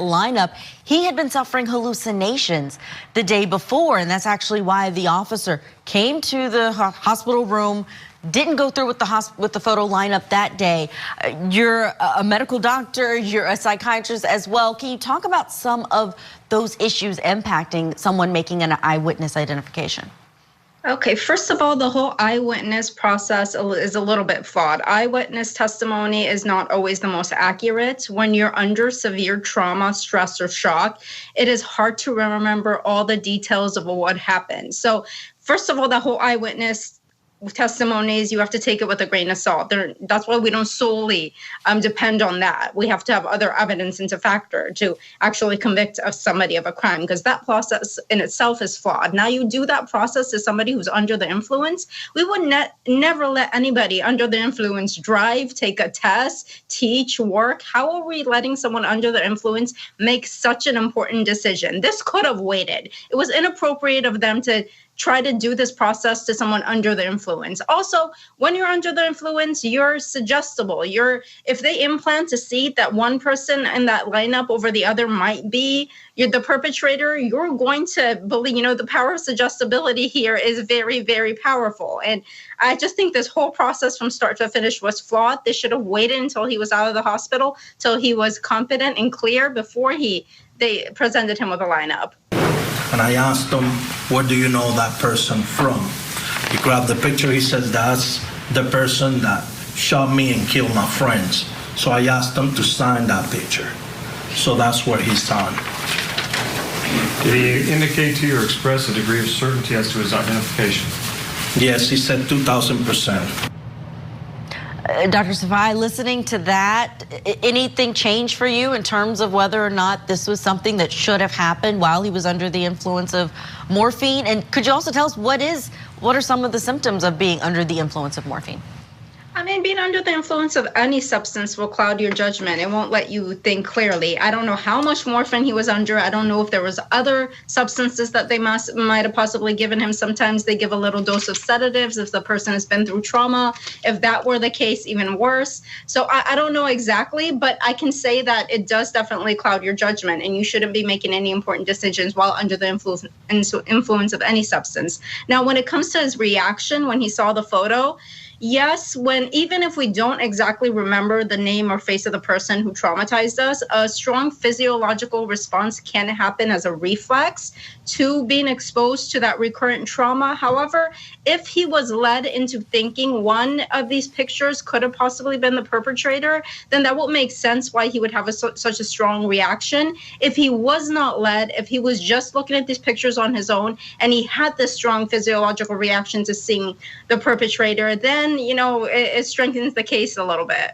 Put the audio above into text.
lineup, he had been suffering hallucinations the day before, and that's actually why the officer came to the hospital room, didn't go through with the photo lineup that day. You're a medical doctor, you're a psychiatrist as well. Can you talk about some of those issues impacting someone making an eyewitness identification? Okay, first of all, the whole eyewitness process is a little bit flawed. Eyewitness testimony is not always the most accurate. When you're under severe trauma, stress, or shock, it is hard to remember all the details of what happened. So first of all, the whole eyewitness testimonies, you have to take it with a grain of salt. That's why we don't solely depend on that. We have to have other evidence into factor to actually convict somebody of a crime, because that process in itself is flawed. Now you do that process to somebody who's under the influence. We would never let anybody under the influence drive, take a test, teach, work. How are we letting someone under the influence make such an important decision? This could have waited. It was inappropriate of them to try to do this process to someone under the influence. Also, when you're under the influence, you're suggestible. If they implant a seed that one person in that lineup over the other might be the perpetrator, you're going to believe, the power of suggestibility here is very, very powerful. And I just think this whole process from start to finish was flawed. They should have waited until he was out of the hospital, till he was competent and clear before they presented him with a lineup. And I asked him, where do you know that person from? He grabbed the picture, he says, that's the person that shot me and killed my friends. So I asked him to sign that picture. So that's where he signed. Did he indicate to you or express a degree of certainty as to his identification? Yes, he said 2,000%. Dr. Safai, listening to that, anything change for you in terms of whether or not this was something that should have happened while he was under the influence of morphine? And could you also tell us what are some of the symptoms of being under the influence of morphine? Being under the influence of any substance will cloud your judgment. It won't let you think clearly. I don't know how much morphine he was under. I don't know if there was other substances that they might have possibly given him. Sometimes they give a little dose of sedatives if the person has been through trauma. If that were the case, even worse. So I don't know exactly, but I can say that it does definitely cloud your judgment, and you shouldn't be making any important decisions while under the influence of any substance. Now, when it comes to his reaction when he saw the photo, yes, even if we don't exactly remember the name or face of the person who traumatized us, a strong physiological response can happen as a reflex to being exposed to that recurrent trauma. However, if he was led into thinking one of these pictures could have possibly been the perpetrator, then that would make sense why he would have such a strong reaction. If he was not led, if he was just looking at these pictures on his own and he had this strong physiological reaction to seeing the perpetrator, then it strengthens the case a little bit.